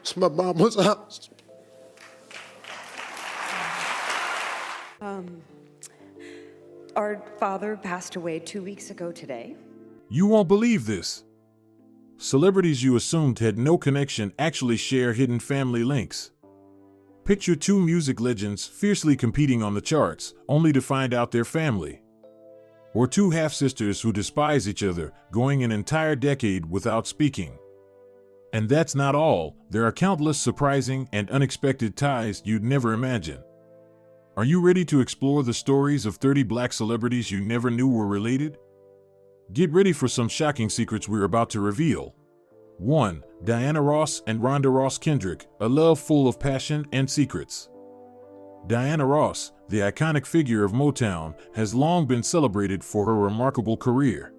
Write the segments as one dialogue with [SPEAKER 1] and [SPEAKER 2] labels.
[SPEAKER 1] It's my mama's house.
[SPEAKER 2] Our father passed away 2 weeks ago today.
[SPEAKER 3] You won't believe this. Celebrities you assumed had no connection actually share hidden family links. Picture two music legends fiercely competing on the charts, only to find out they're family. Or two half-sisters who despise each other, going an entire decade without speaking. And that's not all, there are countless surprising and unexpected ties you'd never imagine. Are you ready to explore the stories of 30 black celebrities you never knew were related? Get ready for some shocking secrets we're about to reveal. 1. Diana Ross and Rhonda Ross Kendrick, a love full of passion and secrets. Diana Ross, the iconic figure of Motown, has long been celebrated for her remarkable career.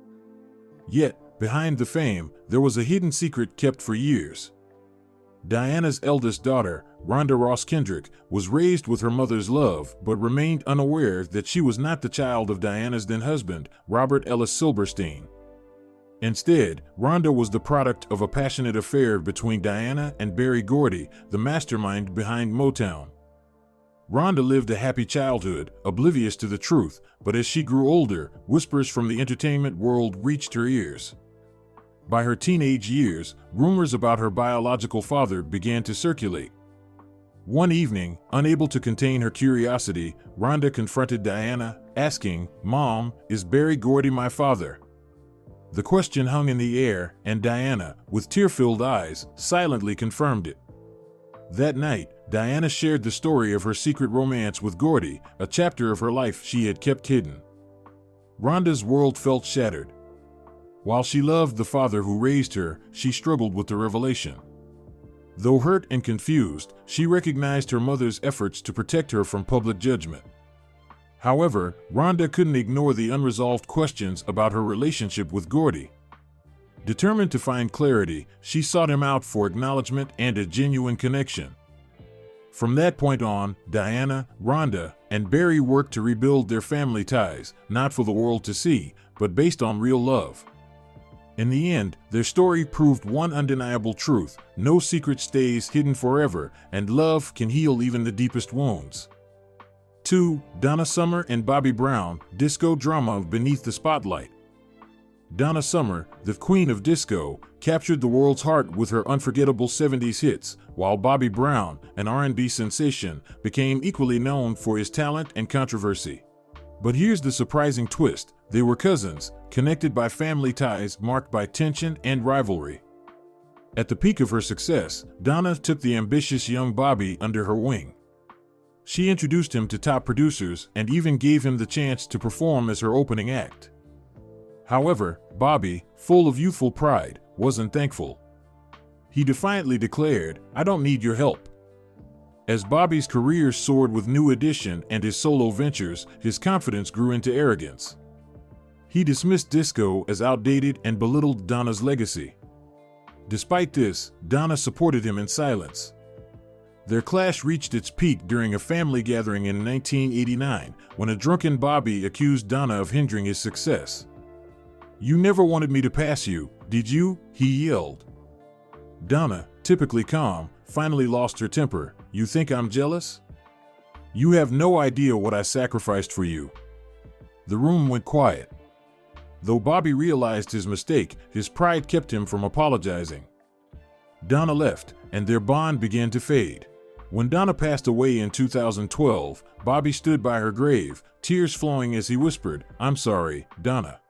[SPEAKER 3] Yet, behind the fame, there was a hidden secret kept for years. Diana's eldest daughter, Rhonda Ross Kendrick, was raised with her mother's love but remained unaware that she was not the child of Diana's then-husband, Robert Ellis Silberstein. Instead, Rhonda was the product of a passionate affair between Diana and Berry Gordy, the mastermind behind Motown. Rhonda lived a happy childhood, oblivious to the truth, but as she grew older, whispers from the entertainment world reached her ears. By her teenage years, rumors about her biological father began to circulate. One evening, unable to contain her curiosity, Rhonda confronted Diana, asking, "Mom, is Berry Gordy my father?" The question hung in the air, and Diana, with tear-filled eyes, silently confirmed it. That night, Diana shared the story of her secret romance with Gordy, a chapter of her life she had kept hidden. Rhonda's world felt shattered. While she loved the father who raised her, she struggled with the revelation. Though hurt and confused, she recognized her mother's efforts to protect her from public judgment. However, Rhonda couldn't ignore the unresolved questions about her relationship with Gordy. Determined to find clarity, she sought him out for acknowledgement and a genuine connection. From that point on, Diana, Rhonda, and Berry worked to rebuild their family ties, not for the world to see, but based on real love. In the end, their story proved one undeniable truth: no secret stays hidden forever, and love can heal even the deepest wounds. 2. Donna Summer and Bobby Brown, disco drama beneath the spotlight. Donna Summer, the queen of disco, captured the world's heart with her unforgettable 70s hits, while Bobby Brown, an R&B sensation, became equally known for his talent and controversy. But here's the surprising twist: they were cousins, connected by family ties marked by tension and rivalry. At the peak of her success, Donna took the ambitious young Bobby under her wing. She introduced him to top producers and even gave him the chance to perform as her opening act. However, Bobby, full of youthful pride, wasn't thankful. He defiantly declared, "I don't need your help." As Bobby's career soared with New Edition and his solo ventures, his confidence grew into arrogance. He dismissed disco as outdated and belittled Donna's legacy. Despite this, Donna supported him in silence. Their clash reached its peak during a family gathering in 1989, when a drunken Bobby accused Donna of hindering his success. "You never wanted me to pass you, did you?" he yelled. Donna, typically calm, finally lost her temper. "You think I'm jealous? You have no idea what I sacrificed for you." The room went quiet. Though Bobby realized his mistake, his pride kept him from apologizing. Donna left, and their bond began to fade. When Donna passed away in 2012, Bobby stood by her grave, tears flowing as he whispered, "I'm sorry, Donna.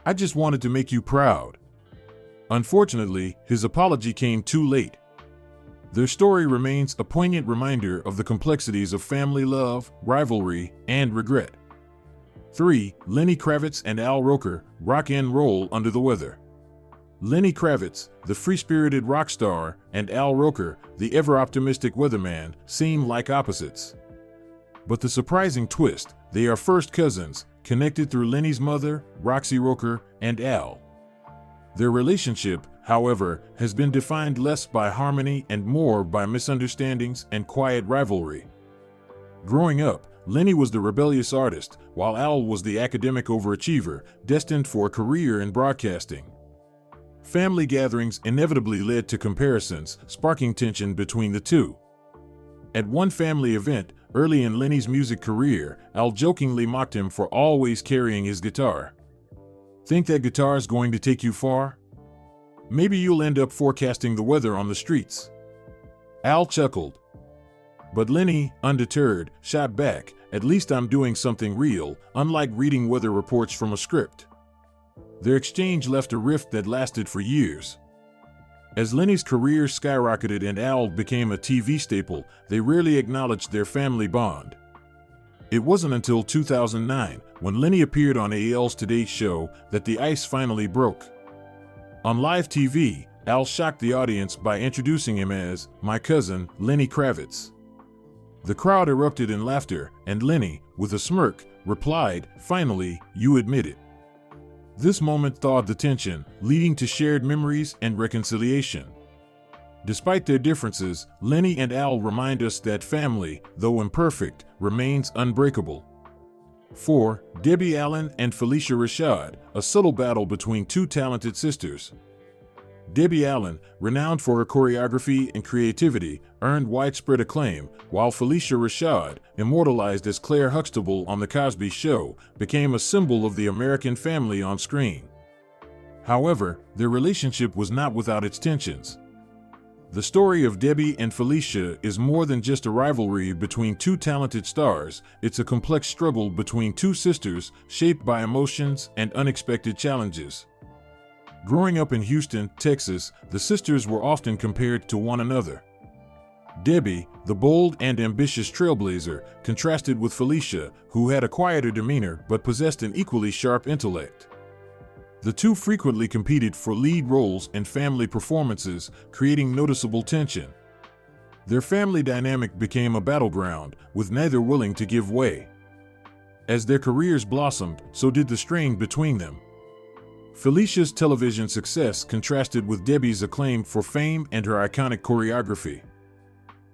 [SPEAKER 3] I just wanted to make you proud." Unfortunately, his apology came too late. Their story remains a poignant reminder of the complexities of family love, rivalry, and regret. 3. Lenny Kravitz and Al Roker, rock and roll under the weather. Lenny Kravitz, the free-spirited rock star, and Al Roker, the ever-optimistic weatherman, seem like opposites. But the surprising twist: they are first cousins, connected through Lenny's mother, Roxy Roker, and Al. Their relationship, however, has been defined less by harmony and more by misunderstandings and quiet rivalry. Growing up, Lenny was the rebellious artist, while Al was the academic overachiever, destined for a career in broadcasting. Family gatherings inevitably led to comparisons, sparking tension between the two. At one family event, early in Lenny's music career, Al jokingly mocked him for always carrying his guitar. "Think that guitar's going to take you far? Maybe you'll end up forecasting the weather on the streets." Al chuckled. But Lenny, undeterred, shot back, "At least I'm doing something real, unlike reading weather reports from a script." Their exchange left a rift that lasted for years. As Lenny's career skyrocketed and Al became a TV staple, they rarely acknowledged their family bond. It wasn't until 2009, when Lenny appeared on AL's Today Show, that the ice finally broke. On live TV, Al shocked the audience by introducing him as "my cousin, Lenny Kravitz." The crowd erupted in laughter, and Lenny, with a smirk, replied, "Finally, you admit it." This moment thawed the tension, leading to shared memories and reconciliation. Despite their differences, Lenny and Al remind us that family, though imperfect, remains unbreakable. 4. Debbie Allen and Felicia Rashad, a subtle battle between two talented sisters. Debbie Allen, renowned for her choreography and creativity, earned widespread acclaim, while Felicia Rashad, immortalized as Claire Huxtable on The Cosby Show, became a symbol of the American family on screen. However, their relationship was not without its tensions. The story of Debbie and Felicia is more than just a rivalry between two talented stars. It's a complex struggle between two sisters, shaped by emotions and unexpected challenges. Growing up in Houston, Texas, the sisters were often compared to one another. Debbie, the bold and ambitious trailblazer, contrasted with Felicia, who had a quieter demeanor but possessed an equally sharp intellect. The two frequently competed for lead roles in family performances, creating noticeable tension. Their family dynamic became a battleground, with neither willing to give way. As their careers blossomed, so did the strain between them. Felicia's television success contrasted with Debbie's acclaim for fame and her iconic choreography.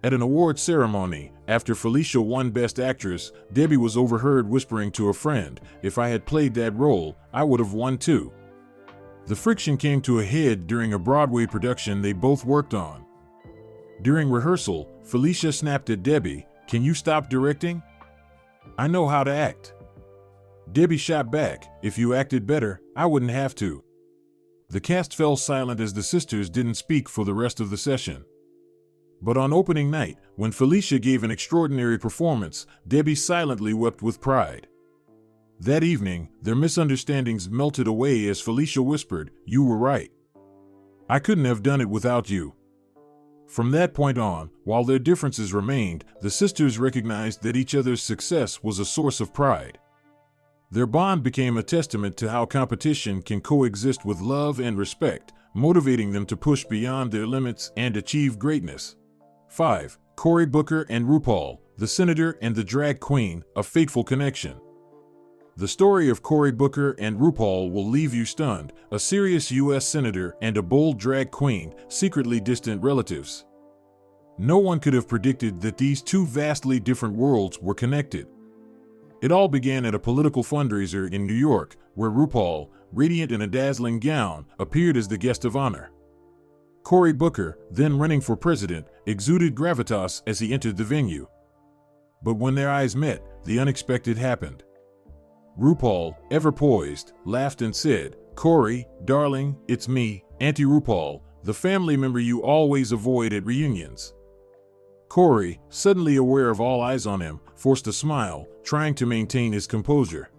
[SPEAKER 3] At an awards ceremony, after Felicia won Best Actress, Debbie was overheard whispering to a friend, "If I had played that role, I would have won too." The friction came to a head during a Broadway production they both worked on. During rehearsal, Felicia snapped at Debbie, "Can you stop directing? I know how to act." Debbie shot back, "If you acted better, I wouldn't have to." The cast fell silent as the sisters didn't speak for the rest of the session. But on opening night, when Felicia gave an extraordinary performance, Debbie silently wept with pride. That evening, their misunderstandings melted away as Felicia whispered, "You were right. I couldn't have done it without you." From that point on, while their differences remained, the sisters recognized that each other's success was a source of pride. Their bond became a testament to how competition can coexist with love and respect, motivating them to push beyond their limits and achieve greatness. 5. Cory Booker and RuPaul, the Senator and the Drag Queen, a fateful connection. The story of Cory Booker and RuPaul will leave you stunned, a serious U.S. Senator and a bold drag queen, secretly distant relatives. No one could have predicted that these two vastly different worlds were connected. It all began at a political fundraiser in New York, where RuPaul, radiant in a dazzling gown, appeared as the guest of honor. Cory Booker, then running for president, exuded gravitas as he entered the venue. But when their eyes met, the unexpected happened. RuPaul, ever poised, laughed and said, "Cory, darling, it's me, Auntie RuPaul, the family member you always avoid at reunions." Cory, suddenly aware of all eyes on him, forced a smile, trying to maintain his composure.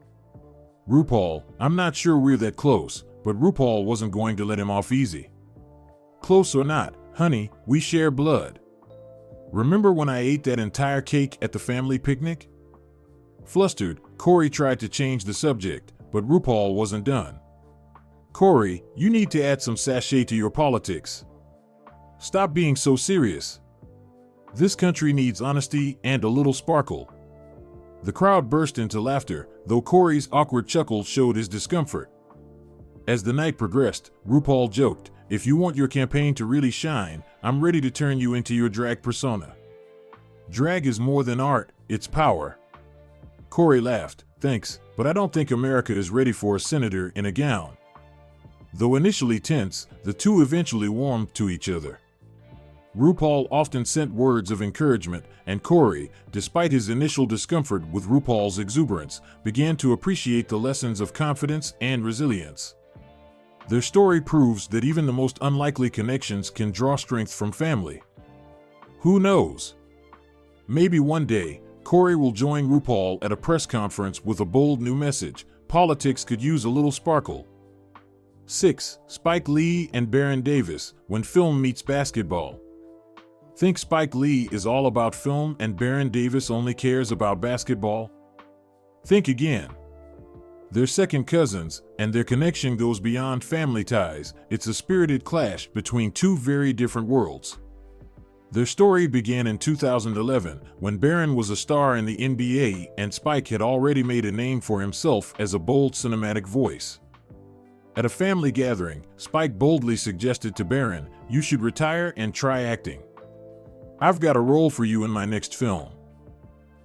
[SPEAKER 3] "RuPaul, I'm not sure we're that close," but RuPaul wasn't going to let him off easy. "Close or not, honey, we share blood. Remember when I ate that entire cake at the family picnic?" Flustered, Cory tried to change the subject, but RuPaul wasn't done. "Cory, you need to add some sachet to your politics. Stop being so serious. This country needs honesty and a little sparkle." The crowd burst into laughter, though Cory's awkward chuckle showed his discomfort. As the night progressed, RuPaul joked, "If you want your campaign to really shine, I'm ready to turn you into your drag persona. Drag is more than art, it's power." Cory laughed, "Thanks, but I don't think America is ready for a senator in a gown." Though initially tense, the two eventually warmed to each other. RuPaul often sent words of encouragement, and Corey, despite his initial discomfort with RuPaul's exuberance, began to appreciate the lessons of confidence and resilience. Their story proves that even the most unlikely connections can draw strength from family. Who knows? Maybe one day, Corey will join RuPaul at a press conference with a bold new message: politics could use a little sparkle. 6. Spike Lee and Baron Davis, when film meets basketball. Think Spike Lee is all about film and Baron Davis only cares about basketball? Think again. They're second cousins, and their connection goes beyond family ties. It's a spirited clash between two very different worlds. Their story began in 2011, when Baron was a star in the NBA and Spike had already made a name for himself as a bold cinematic voice. At a family gathering, Spike boldly suggested to Baron, "You should retire and try acting. I've got a role for you in my next film."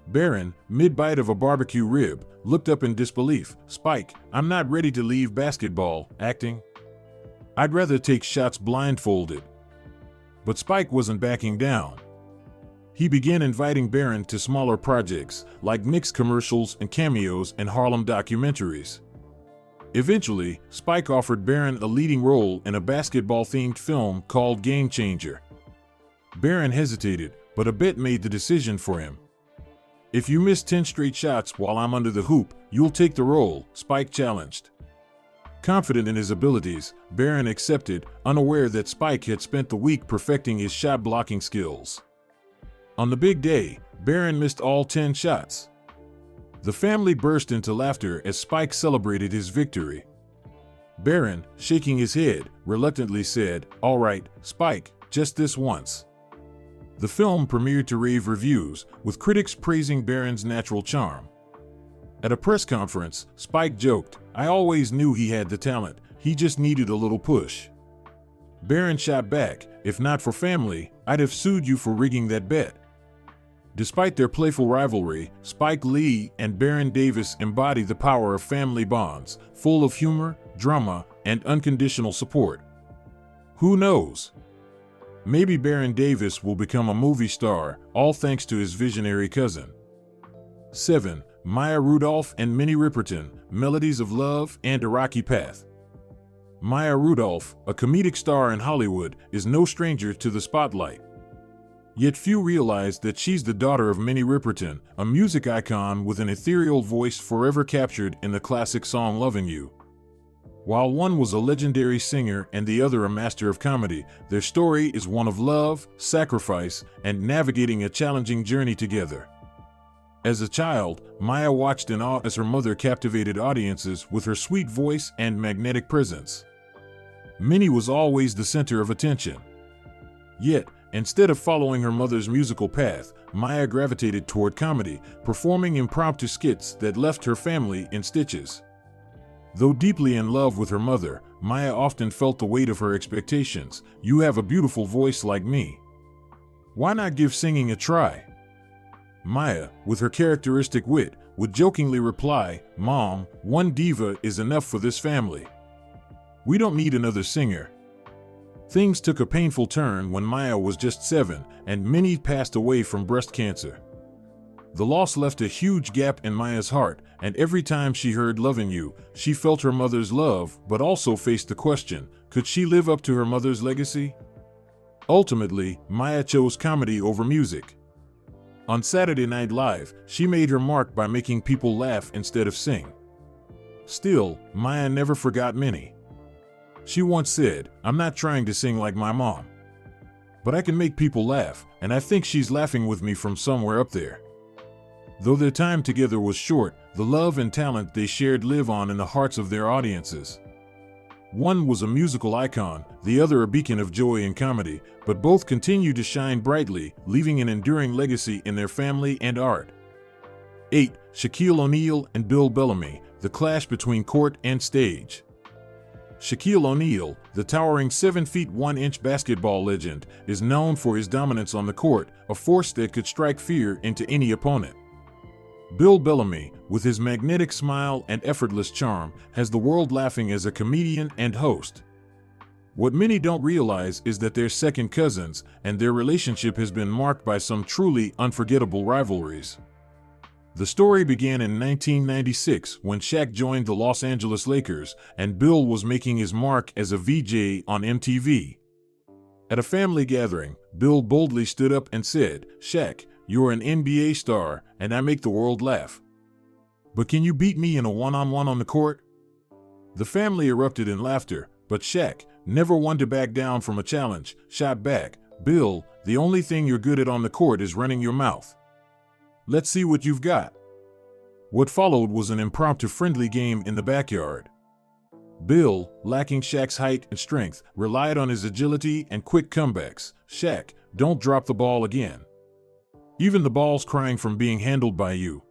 [SPEAKER 3] Baron, mid-bite of a barbecue rib, looked up in disbelief. "Spike, I'm not ready to leave basketball, acting. I'd rather take shots blindfolded." But Spike wasn't backing down. He began inviting Baron to smaller projects, like mixed commercials and cameos in Harlem documentaries. Eventually, Spike offered Baron a leading role in a basketball-themed film called Game Changer. Baron hesitated, but a bet made the decision for him. "If you miss 10 straight shots while I'm under the hoop, you'll take the role," Spike challenged. Confident in his abilities, Baron accepted, unaware that Spike had spent the week perfecting his shot-blocking skills. On the big day, Baron missed all 10 shots. The family burst into laughter as Spike celebrated his victory. Baron, shaking his head, reluctantly said, "All right, Spike, just this once." The film premiered to rave reviews, with critics praising Baron's natural charm. At a press conference, Spike joked, "I always knew he had the talent, he just needed a little push." Baron shot back, "If not for family, I'd have sued you for rigging that bet." Despite their playful rivalry, Spike Lee and Baron Davis embody the power of family bonds, full of humor, drama, and unconditional support. Who knows? Maybe Baron Davis will become a movie star, all thanks to his visionary cousin. 7. Maya Rudolph and Minnie Riperton, Melodies of Love and A Rocky Path. Maya Rudolph, a comedic star in Hollywood, is no stranger to the spotlight. Yet few realize that she's the daughter of Minnie Riperton, a music icon with an ethereal voice forever captured in the classic song Loving You. While one was a legendary singer and the other a master of comedy, their story is one of love, sacrifice, and navigating a challenging journey together. As a child, Maya watched in awe as her mother captivated audiences with her sweet voice and magnetic presence. Minnie was always the center of attention. Yet, instead of following her mother's musical path, Maya gravitated toward comedy, performing impromptu skits that left her family in stitches. Though deeply in love with her mother, Maya often felt the weight of her expectations. "You have a beautiful voice like me. Why not give singing a try?" Maya, with her characteristic wit, would jokingly reply, "Mom, one diva is enough for this family. We don't need another singer." Things took a painful turn when Maya was just 7, and Minnie passed away from breast cancer. The loss left a huge gap in Maya's heart, and every time she heard Loving You, she felt her mother's love, but also faced the question, could she live up to her mother's legacy? Ultimately, Maya chose comedy over music. On Saturday Night Live, she made her mark by making people laugh instead of sing. Still, Maya never forgot Minnie. She once said, "I'm not trying to sing like my mom, but I can make people laugh, and I think she's laughing with me from somewhere up there." Though their time together was short, the love and talent they shared live on in the hearts of their audiences. One was a musical icon, the other a beacon of joy and comedy, but both continue to shine brightly, leaving an enduring legacy in their family and art. 8. Shaquille O'Neal and Bill Bellamy, the clash between court and stage. Shaquille O'Neal, the towering 7 feet 1 inch basketball legend, is known for his dominance on the court, a force that could strike fear into any opponent. Bill Bellamy, with his magnetic smile and effortless charm, has the world laughing as a comedian and host. What many don't realize is that they're second cousins, and their relationship has been marked by some truly unforgettable rivalries. The story began in 1996 when Shaq joined the Los Angeles Lakers and Bill was making his mark as a VJ on MTV. At a family gathering, Bill boldly stood up and said, "Shaq, you're an NBA star, and I make the world laugh. But can you beat me in a one-on-one on the court?" The family erupted in laughter, but Shaq, never one to back down from a challenge, shot back, "Bill, the only thing you're good at on the court is running your mouth. Let's see what you've got." What followed was an impromptu friendly game in the backyard. Bill, lacking Shaq's height and strength, relied on his agility and quick comebacks. "Shaq, don't drop the ball again. Even the ball's crying from being handled by you."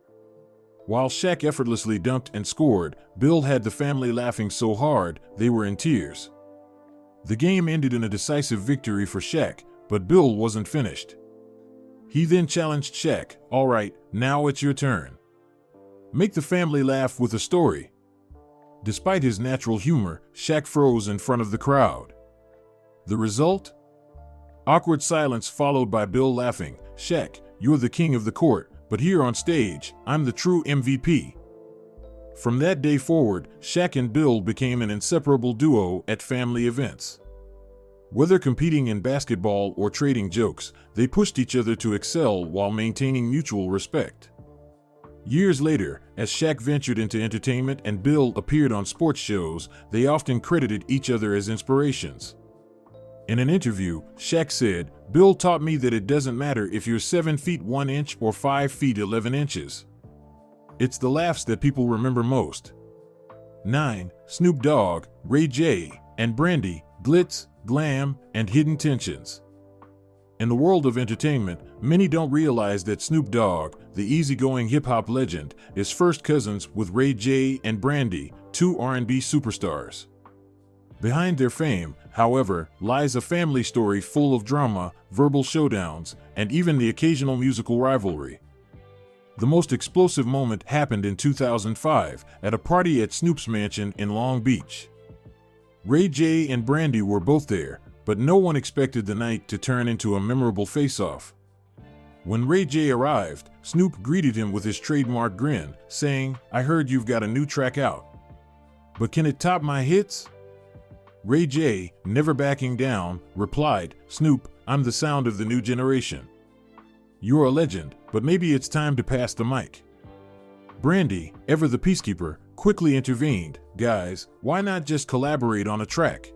[SPEAKER 3] While Shaq effortlessly dunked and scored, Bill had the family laughing so hard they were in tears. The game ended in a decisive victory for Shaq, but Bill wasn't finished. He then challenged Shaq, "All right, now it's your turn. Make the family laugh with a story." Despite his natural humor, Shaq froze in front of the crowd. The result? Awkward silence followed by Bill laughing, "Shaq, you're the king of the court, but here on stage, I'm the true MVP." From that day forward, Shaq and Bill became an inseparable duo at family events. Whether competing in basketball or trading jokes, they pushed each other to excel while maintaining mutual respect. Years later, as Shaq ventured into entertainment and Bill appeared on sports shows, they often credited each other as inspirations. In an interview, Shaq said, "Bill taught me that it doesn't matter if you're 7 feet 1 inch or 5 feet 11 inches. It's the laughs that people remember most." 9. Snoop Dogg, Ray J, and Brandy, Glitz, Glam, and Hidden Tensions. In the world of entertainment, many don't realize that Snoop Dogg, the easygoing hip-hop legend, is first cousins with Ray J and Brandy, two R&B superstars. Behind their fame, however, lies a family story full of drama, verbal showdowns, and even the occasional musical rivalry. The most explosive moment happened in 2005 at a party at Snoop's mansion in Long Beach. Ray J and Brandy were both there, but no one expected the night to turn into a memorable face-off. When Ray J arrived, Snoop greeted him with his trademark grin, saying, "I heard you've got a new track out. But can it top my hits?" Ray J, never backing down, replied, "Snoop, I'm the sound of the new generation. You're a legend, but maybe it's time to pass the mic." Brandy, ever the peacekeeper, quickly intervened, "Guys, why not just collaborate on a track?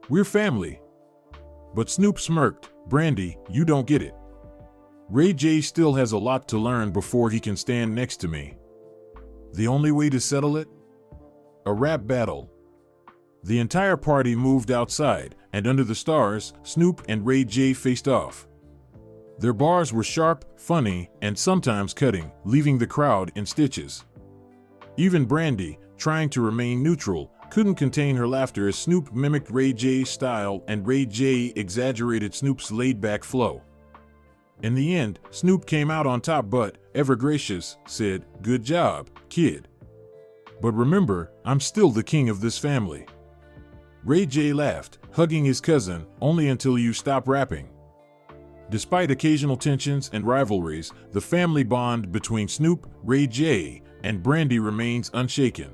[SPEAKER 3] We're family." But Snoop smirked, "Brandy, you don't get it. Ray J still has a lot to learn before he can stand next to me. The only way to settle it? A rap battle." The entire party moved outside, and under the stars, Snoop and Ray J faced off. Their bars were sharp, funny, and sometimes cutting, leaving the crowd in stitches. Even Brandy, trying to remain neutral, couldn't contain her laughter as Snoop mimicked Ray J's style and Ray J exaggerated Snoop's laid-back flow. In the end, Snoop came out on top but, ever gracious, said, "Good job, kid. But remember, I'm still the king of this family." Ray J laughed, hugging his cousin, "Only until you stop rapping." Despite occasional tensions and rivalries, the family bond between Snoop, Ray J, and Brandy remains unshaken.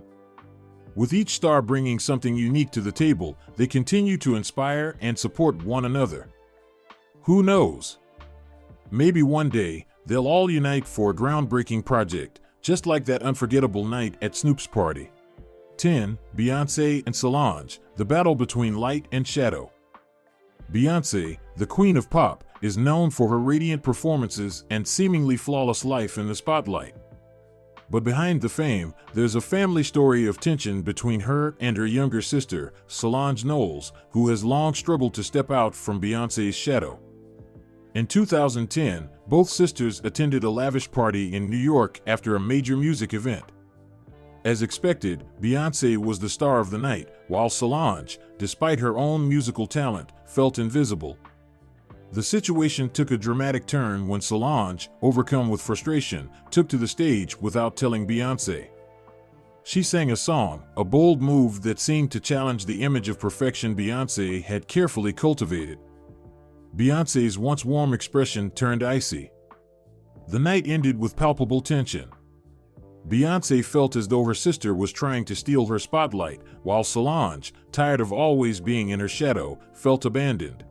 [SPEAKER 3] With each star bringing something unique to the table, they continue to inspire and support one another. Who knows? Maybe one day, they'll all unite for a groundbreaking project, just like that unforgettable night at Snoop's party. 10. Beyoncé and Solange, the battle between light and shadow. Beyoncé, the queen of pop, is known for her radiant performances and seemingly flawless life in the spotlight. But behind the fame, there's a family story of tension between her and her younger sister, Solange Knowles, who has long struggled to step out from Beyoncé's shadow. In 2010, both sisters attended a lavish party in New York after a major music event. As expected, Beyoncé was the star of the night, while Solange, despite her own musical talent, felt invisible. The situation took a dramatic turn when Solange, overcome with frustration, took to the stage without telling Beyoncé. She sang a song, a bold move that seemed to challenge the image of perfection Beyoncé had carefully cultivated. Beyoncé's once warm expression turned icy. The night ended with palpable tension. Beyoncé felt as though her sister was trying to steal her spotlight, while Solange, tired of always being in her shadow, felt abandoned.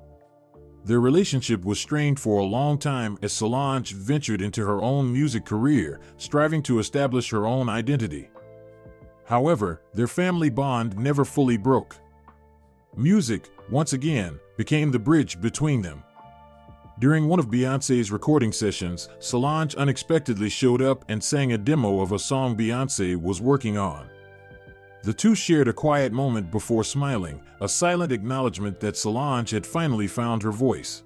[SPEAKER 3] Their relationship was strained for a long time as Solange ventured into her own music career, striving to establish her own identity. However, their family bond never fully broke. Music, once again, became the bridge between them. During one of Beyoncé's recording sessions, Solange unexpectedly showed up and sang a demo of a song Beyoncé was working on. The two shared a quiet moment before smiling, a silent acknowledgement that Solange had finally found her voice.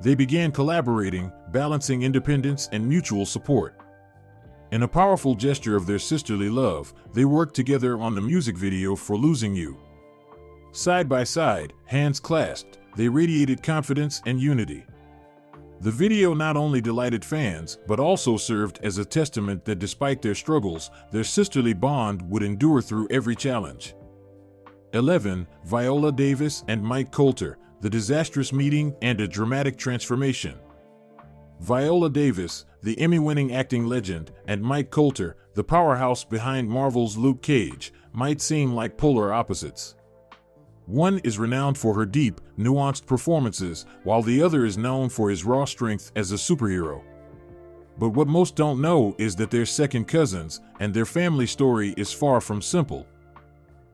[SPEAKER 3] They began collaborating, balancing independence and mutual support. In a powerful gesture of their sisterly love, they worked together on the music video for Losing You. Side by side, hands clasped, they radiated confidence and unity. The video not only delighted fans, but also served as a testament that despite their struggles, their sisterly bond would endure through every challenge. 11. Viola Davis and Mike Colter, the disastrous meeting and a dramatic transformation. Viola Davis, the Emmy-winning acting legend, and Mike Colter, the powerhouse behind Marvel's Luke Cage, might seem like polar opposites. One is renowned for her deep, nuanced performances, while the other is known for his raw strength as a superhero. But what most don't know is that they're second cousins, and their family story is far from simple.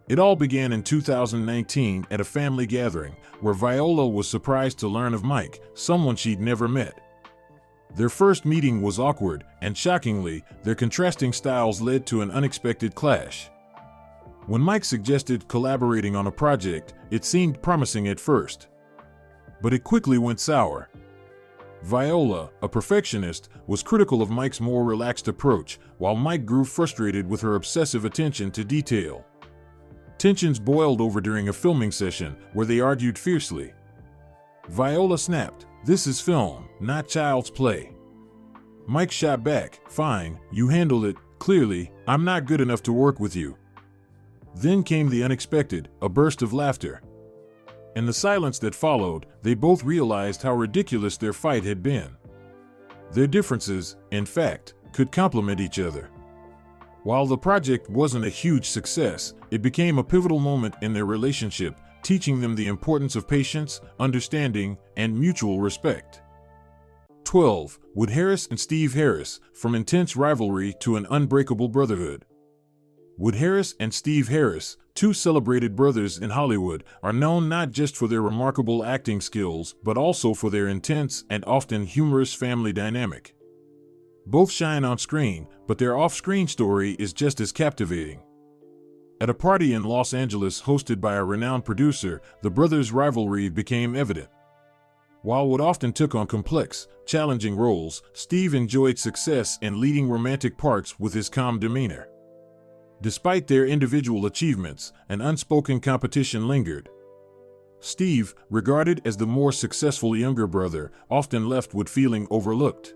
[SPEAKER 3] It all began in 2019 at a family gathering, where Viola was surprised to learn of Mike, someone she'd never met. Their first meeting was awkward, and shockingly, their contrasting styles led to an unexpected clash. When Mike suggested collaborating on a project, it seemed promising at first. But it quickly went sour. Viola, a perfectionist, was critical of Mike's more relaxed approach, while Mike grew frustrated with her obsessive attention to detail. Tensions boiled over during a filming session, where they argued fiercely. Viola snapped, "This is film, not child's play." Mike shot back, "Fine, you handle it, clearly, I'm not good enough to work with you." Then came the unexpected, a burst of laughter. In the silence that followed, they both realized how ridiculous their fight had been. Their differences, in fact, could complement each other. While the project wasn't a huge success, it became a pivotal moment in their relationship, teaching them the importance of patience, understanding, and mutual respect. 12. Wood Harris and Steve Harris, from intense rivalry to an unbreakable brotherhood. Wood Harris and Steve Harris, two celebrated brothers in Hollywood, are known not just for their remarkable acting skills, but also for their intense and often humorous family dynamic. Both shine on screen, but their off-screen story is just as captivating. At a party in Los Angeles hosted by a renowned producer, the brothers' rivalry became evident. While Wood often took on complex, challenging roles, Steve enjoyed success in leading romantic parts with his calm demeanor. Despite their individual achievements, an unspoken competition lingered. Steve, regarded as the more successful younger brother, often left Wood feeling overlooked.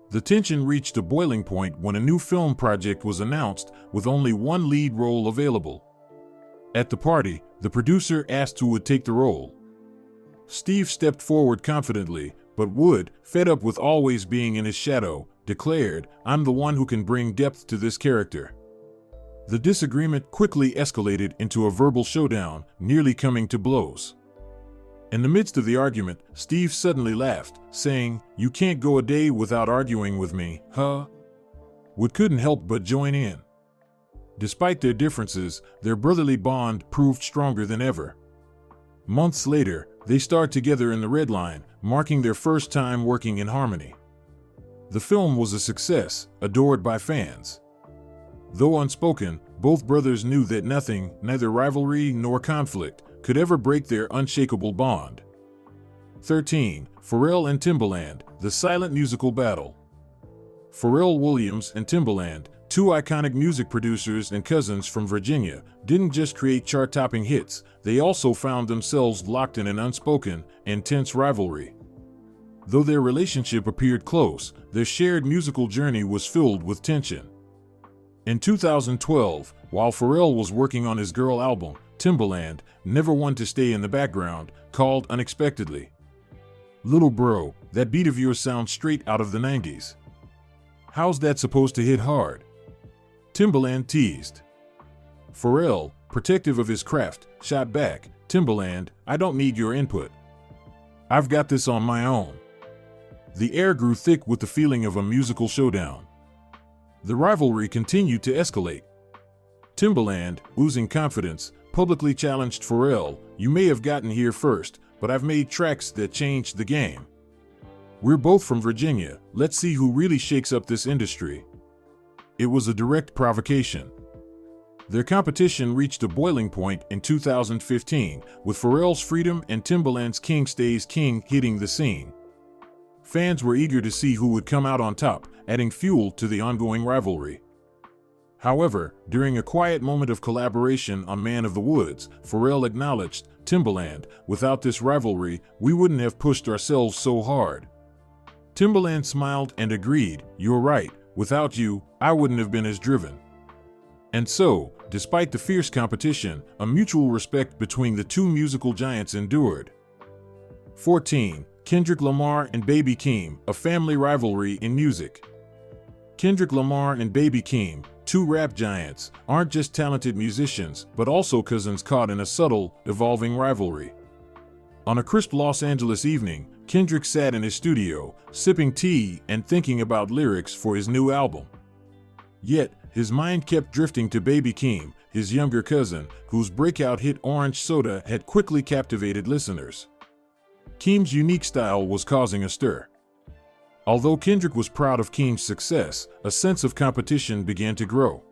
[SPEAKER 3] The tension reached a boiling point when a new film project was announced, with only one lead role available. At the party, the producer asked who would take the role. Steve stepped forward confidently, but Wood, fed up with always being in his shadow, declared, "I'm the one who can bring depth to this character." The disagreement quickly escalated into a verbal showdown, nearly coming to blows. In the midst of the argument, Steve suddenly laughed, saying, "You can't go a day without arguing with me, huh?" Wood couldn't help but join in. Despite their differences, their brotherly bond proved stronger than ever. Months later, they starred together in The Red Line, marking their first time working in harmony. The film was a success, adored by fans. Though unspoken, both brothers knew that nothing, neither rivalry nor conflict, could ever break their unshakable bond. 13. Pharrell and Timbaland, the silent musical battle. Pharrell Williams and Timbaland, Two iconic music producers and cousins from Virginia didn't just create chart-topping hits, they also found themselves locked in an unspoken, intense rivalry. Though their relationship appeared close, their shared musical journey was filled with tension. In 2012, while Pharrell was working on his Girl album, Timbaland, never one to stay in the background, called unexpectedly, "Little bro, that beat of yours sounds straight out of the 90s. How's that supposed to hit hard?" Timbaland teased. Pharrell, protective of his craft, shot back, "Timbaland, I don't need your input. I've got this on my own." The air grew thick with the feeling of a musical showdown. The rivalry continued to escalate. Timbaland, oozing confidence, publicly challenged Pharrell, "You may have gotten here first, but I've made tracks that changed the game. We're both from Virginia, let's see who really shakes up this industry." It was a direct provocation. Their competition reached a boiling point in 2015, with Pharrell's Freedom and Timbaland's King Stays King hitting the scene. Fans were eager to see who would come out on top, adding fuel to the ongoing rivalry. However, during a quiet moment of collaboration on Man of the Woods, Pharrell acknowledged, "Timbaland, without this rivalry, we wouldn't have pushed ourselves so hard." Timbaland smiled and agreed, "You're right, without you, I wouldn't have been as driven." And so, despite the fierce competition, a mutual respect between the two musical giants endured. 14. Kendrick Lamar and Baby Keem, a family rivalry in music. Kendrick Lamar and Baby Keem, two rap giants, aren't just talented musicians, but also cousins caught in a subtle, evolving rivalry. On a crisp Los Angeles evening, Kendrick sat in his studio, sipping tea and thinking about lyrics for his new album. Yet, his mind kept drifting to Baby Keem, his younger cousin, whose breakout hit Orange Soda had quickly captivated listeners. Keem's unique style was causing a stir. Although Kendrick was proud of Keem's success, a sense of competition began to grow.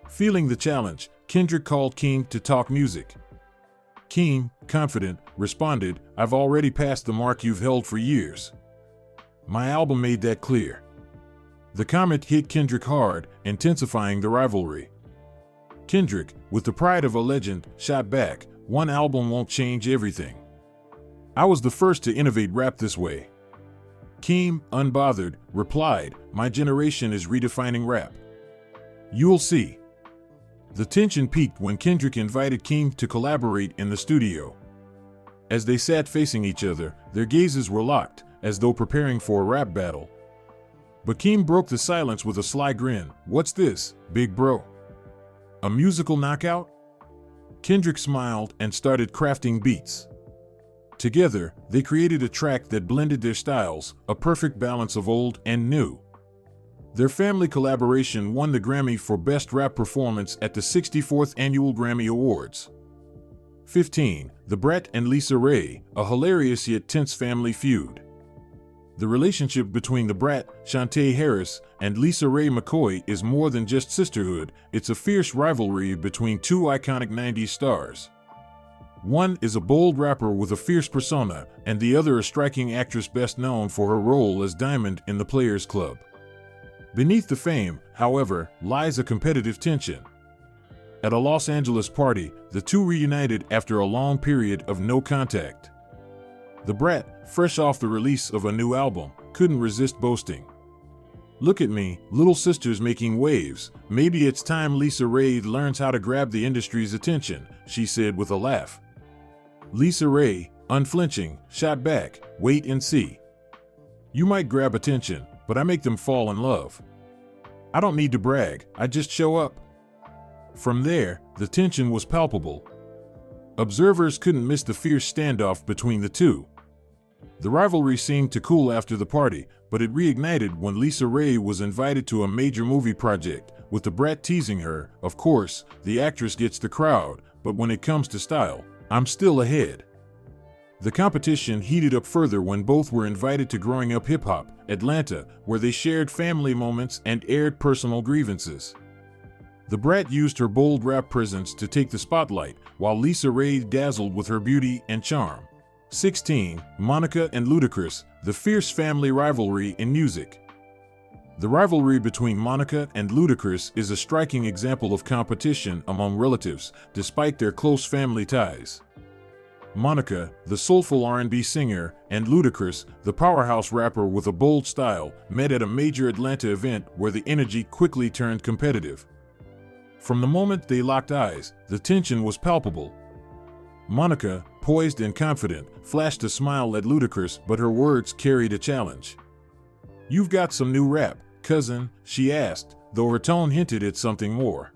[SPEAKER 3] Feeling the challenge, Kendrick called Keem to talk music. Keem, confident, responded, "I've already passed the mark you've held for years. My album made that clear." The comment hit Kendrick hard, intensifying the rivalry. Kendrick, with the pride of a legend, shot back, "One album won't change everything. I was the first to innovate rap this way." Keem, unbothered, replied, "My generation is redefining rap. You'll see." The tension peaked when Kendrick invited Keem to collaborate in the studio. As they sat facing each other, their gazes were locked, as though preparing for a rap battle. But Keem broke the silence with a sly grin, "What's this, big bro? A musical knockout?" Kendrick smiled and started crafting beats. Together, they created a track that blended their styles, a perfect balance of old and new. Their family collaboration won the Grammy for Best Rap Performance at the 64th Annual Grammy Awards. 15. The Brat and Lisa Ray, a hilarious yet tense family feud. The relationship between the Brat, Shantae Harris, and Lisa Ray McCoy is more than just sisterhood, it's a fierce rivalry between two iconic 90s stars. One is a bold rapper with a fierce persona, and the other a striking actress best known for her role as Diamond in The Players Club. Beneath the fame, however, lies a competitive tension. At a Los Angeles party, the two reunited after a long period of no contact. The Brat, fresh off the release of a new album, couldn't resist boasting, "Look at me, little sister's making waves. Maybe it's time Lisa Ray learns how to grab the industry's attention," she said with a laugh. Lisa Ray, unflinching, shot back, "Wait and see. You might grab attention, but I make them fall in love. I don't need to brag, I just show up." From there, the tension was palpable. Observers couldn't miss the fierce standoff between the two. The rivalry seemed to cool after the party, but it reignited when Lisa Ray was invited to a major movie project, with the Brat teasing her, "Of course, the actress gets the crowd, but when it comes to style, I'm still ahead." The competition heated up further when both were invited to Growing Up Hip Hop, Atlanta, where they shared family moments and aired personal grievances. The Brat used her bold rap presence to take the spotlight, while Lisa Ray dazzled with her beauty and charm. 16. Monica and Ludacris, the fierce family rivalry in music. The rivalry between Monica and Ludacris is a striking example of competition among relatives, despite their close family ties. Monica, the soulful R&B singer, and Ludacris, the powerhouse rapper with a bold style, met at a major Atlanta event where the energy quickly turned competitive. From the moment they locked eyes, the tension was palpable. Monica, poised and confident, flashed a smile at Ludacris, but her words carried a challenge. "You've got some new rap, cousin," she asked, though her tone hinted at something more.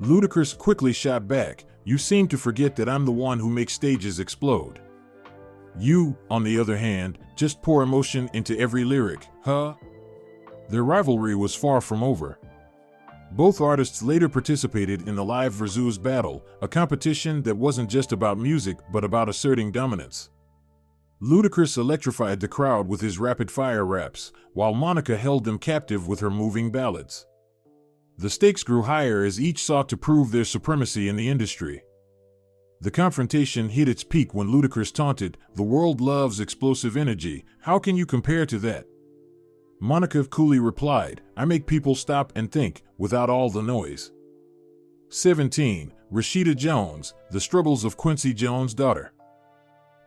[SPEAKER 3] Ludacris quickly shot back, "You seem to forget that I'm the one who makes stages explode. You, on the other hand, just pour emotion into every lyric, huh?" Their rivalry was far from over. Both artists later participated in the Live versus Battle, a competition that wasn't just about music but about asserting dominance. Ludacris electrified the crowd with his rapid-fire raps, while Monica held them captive with her moving ballads. The stakes grew higher as each sought to prove their supremacy in the industry. The confrontation hit its peak when Ludacris taunted, "The world loves explosive energy, how can you compare to that?" Monica coolly replied, "I make people stop and think, without all the noise." 17. Rashida Jones, the struggles of Quincy Jones' daughter.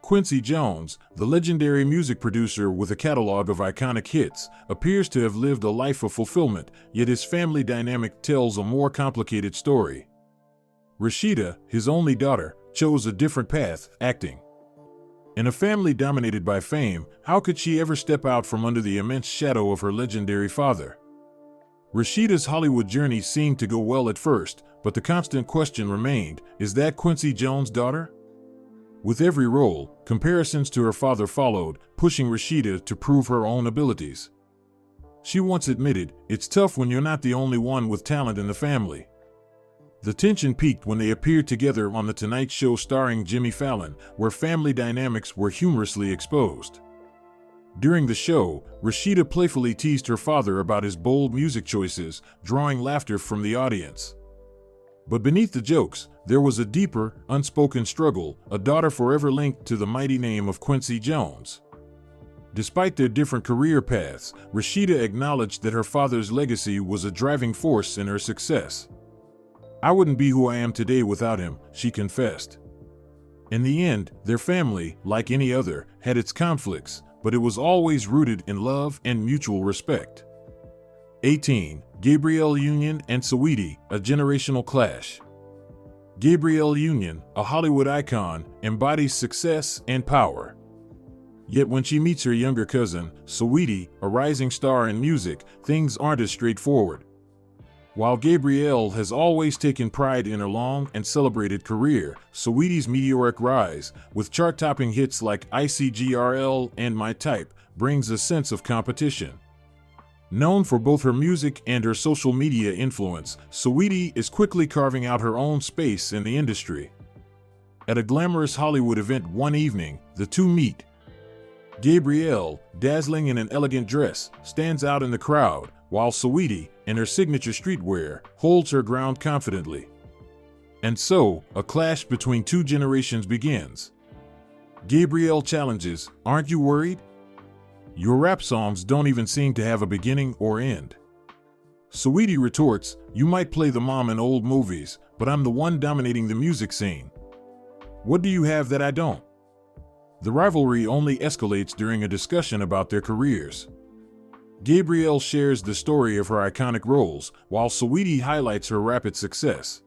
[SPEAKER 3] Quincy Jones, the legendary music producer with a catalog of iconic hits, appears to have lived a life of fulfillment, yet his family dynamic tells a more complicated story. Rashida, his only daughter, chose a different path, acting. In a family dominated by fame, how could she ever step out from under the immense shadow of her legendary father? Rashida's Hollywood journey seemed to go well at first, but the constant question remained, is that Quincy Jones' daughter? With every role, comparisons to her father followed, pushing Rashida to prove her own abilities. She once admitted, "It's tough when you're not the only one with talent in the family." The tension peaked when they appeared together on The Tonight Show starring Jimmy Fallon, where family dynamics were humorously exposed. During the show, Rashida playfully teased her father about his bold music choices, drawing laughter from the audience. But beneath the jokes, there was a deeper, unspoken struggle, a daughter forever linked to the mighty name of Quincy Jones. Despite their different career paths, Rashida acknowledged that her father's legacy was a driving force in her success. "I wouldn't be who I am today without him," she confessed. In the end, their family, like any other, had its conflicts, but it was always rooted in love and mutual respect. 18. Gabrielle Union and Saweetie, a generational clash. Gabrielle Union, a Hollywood icon, embodies success and power. Yet when she meets her younger cousin, Saweetie, a rising star in music, things aren't as straightforward. While Gabrielle has always taken pride in her long and celebrated career, Saweetie's meteoric rise, with chart-topping hits like ICGRL and My Type, brings a sense of competition. Known for both her music and her social media influence, Saweetie is quickly carving out her own space in the industry. At a glamorous Hollywood event one evening, the two meet. Gabrielle, dazzling in an elegant dress, stands out in the crowd, while Saweetie, in her signature streetwear, holds her ground confidently. And so, a clash between two generations begins. Gabrielle challenges, "Aren't you worried? Your rap songs don't even seem to have a beginning or end." Saweetie retorts, "You might play the mom in old movies, but I'm the one dominating the music scene. What do you have that I don't?" The rivalry only escalates during a discussion about their careers. Gabrielle shares the story of her iconic roles, while Saweetie highlights her rapid success.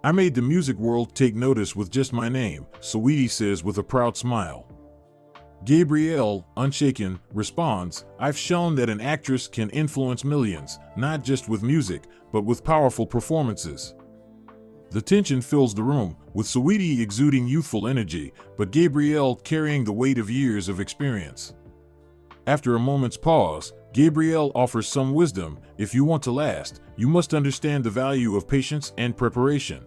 [SPEAKER 3] "I made the music world take notice with just my name," Saweetie says with a proud smile. Gabrielle, unshaken, responds, "I've shown that an actress can influence millions, not just with music, but with powerful performances." The tension fills the room, with Saweetie exuding youthful energy, but Gabrielle carrying the weight of years of experience. After a moment's pause, Gabrielle offers some wisdom. "If you want to last, you must understand the value of patience and preparation."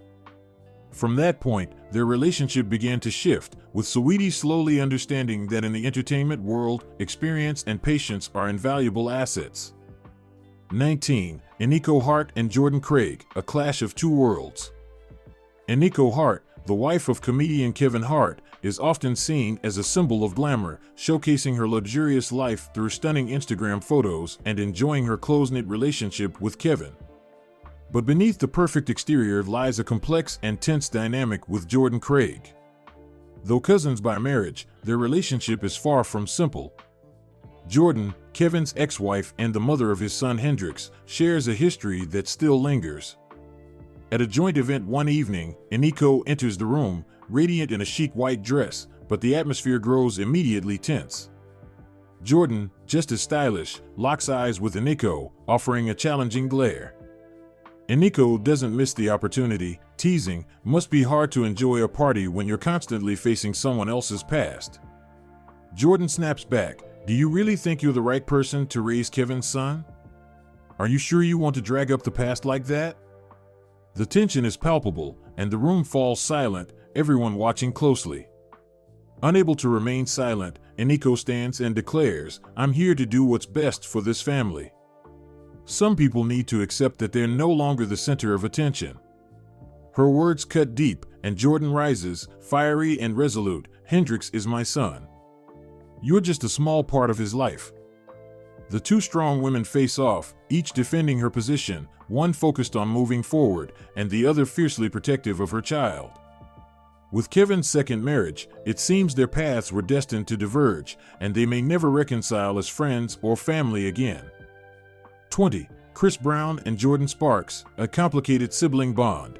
[SPEAKER 3] From that point, their relationship began to shift, with Saweetie slowly understanding that in the entertainment world, experience and patience are invaluable assets. 19. Eniko Hart and Jordan Craig, a clash of two worlds. Eniko Hart, the wife of comedian Kevin Hart, is often seen as a symbol of glamour, showcasing her luxurious life through stunning Instagram photos and enjoying her close-knit relationship with Kevin. But beneath the perfect exterior lies a complex and tense dynamic with Jordan Craig. Though cousins by marriage, their relationship is far from simple. Jordan, Kevin's ex-wife and the mother of his son Hendrix, shares a history that still lingers. At a joint event one evening, Eniko enters the room, radiant in a chic white dress, but the atmosphere grows immediately tense. Jordan, just as stylish, locks eyes with Eniko, offering a challenging glare. Eniko doesn't miss the opportunity, teasing, "Must be hard to enjoy a party when you're constantly facing someone else's past." Jordan snaps back, "Do you really think you're the right person to raise Kevin's son? Are you sure you want to drag up the past like that?" The tension is palpable, and the room falls silent, everyone watching closely. Unable to remain silent, Eniko stands and declares, "I'm here to do what's best for this family." Some people need to accept that they're no longer the center of attention. Her words cut deep, and Jordan rises, fiery and resolute, "Hendrix is my son. You're just a small part of his life." The two strong women face off, each defending her position, one focused on moving forward, and the other fiercely protective of her child. With Kevin's second marriage, it seems their paths were destined to diverge, and they may never reconcile as friends or family again. 20. Chris Brown and Jordan Sparks, a complicated sibling bond.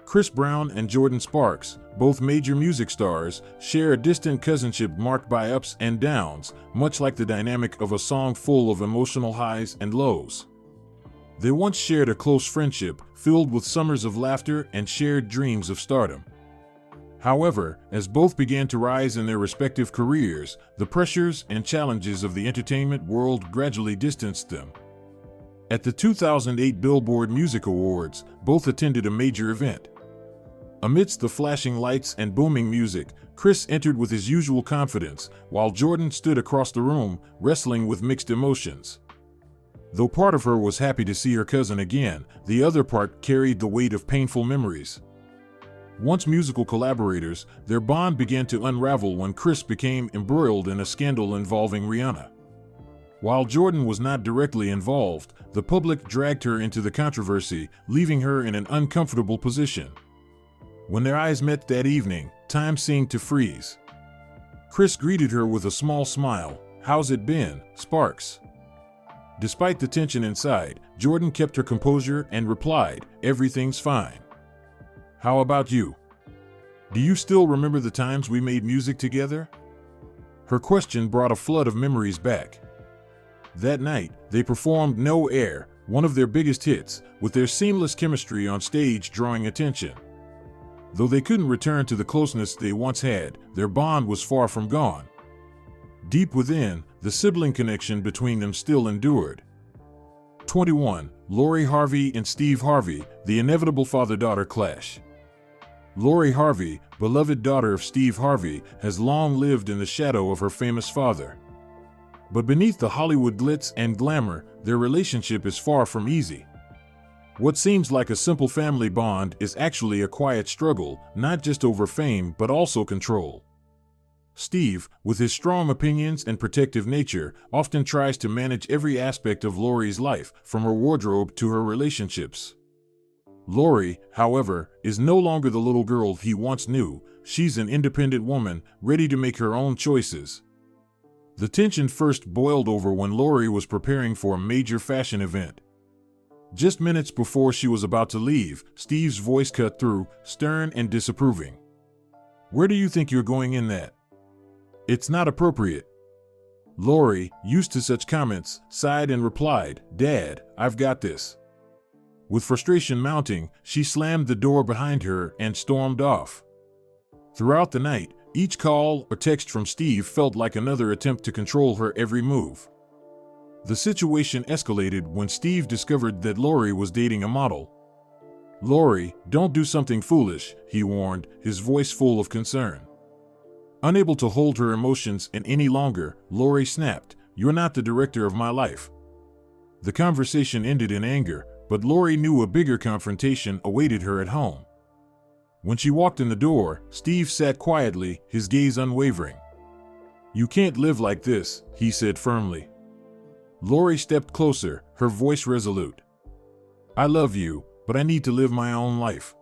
[SPEAKER 3] Chris Brown and Jordan Sparks, both major music stars, share a distant cousinship marked by ups and downs, much like the dynamic of a song full of emotional highs and lows. They once shared a close friendship, filled with summers of laughter and shared dreams of stardom. However, as both began to rise in their respective careers, the pressures and challenges of the entertainment world gradually distanced them. At the 2008 Billboard Music Awards, both attended a major event. Amidst the flashing lights and booming music, Chris entered with his usual confidence, while Jordan stood across the room, wrestling with mixed emotions. Though part of her was happy to see her cousin again, the other part carried the weight of painful memories. Once musical collaborators, their bond began to unravel when Chris became embroiled in a scandal involving Rihanna. While Jordan was not directly involved, the public dragged her into the controversy, leaving her in an uncomfortable position. When their eyes met that evening, time seemed to freeze. Chris greeted her with a small smile. "How's it been, Sparks?" Despite the tension inside, Jordan kept her composure and replied, "Everything's fine. How about you? Do you still remember the times we made music together?" Her question brought a flood of memories back. That night, they performed No Air, one of their biggest hits, with their seamless chemistry on stage drawing attention. Though they couldn't return to the closeness they once had, their bond was far from gone. Deep within, the sibling connection between them still endured. 21. Lori Harvey and Steve Harvey, the inevitable father-daughter clash. Lori Harvey, beloved daughter of Steve Harvey, has long lived in the shadow of her famous father. But beneath the Hollywood glitz and glamour, their relationship is far from easy. What seems like a simple family bond is actually a quiet struggle, not just over fame but also control. Steve, with his strong opinions and protective nature, often tries to manage every aspect of Lori's life, from her wardrobe to her relationships. Lori, however, is no longer the little girl he once knew. She's an independent woman, ready to make her own choices. The tension first boiled over when Lori was preparing for a major fashion event. Just minutes before she was about to leave, Steve's voice cut through, stern and disapproving. "Where do you think you're going in that? It's not appropriate." Lori, used to such comments, sighed and replied, "Dad, I've got this." With frustration mounting, she slammed the door behind her and stormed off. Throughout the night, each call or text from Steve felt like another attempt to control her every move. The situation escalated when Steve discovered that Lori was dating a model. "Lori, don't do something foolish," he warned, his voice full of concern. Unable to hold her emotions in any longer, Lori snapped, "You're not the director of my life." The conversation ended in anger, but Lori knew a bigger confrontation awaited her at home. When she walked in the door, Steve sat quietly, his gaze unwavering. "You can't live like this," he said firmly. Lori stepped closer, her voice resolute. "I love you, but I need to live my own life."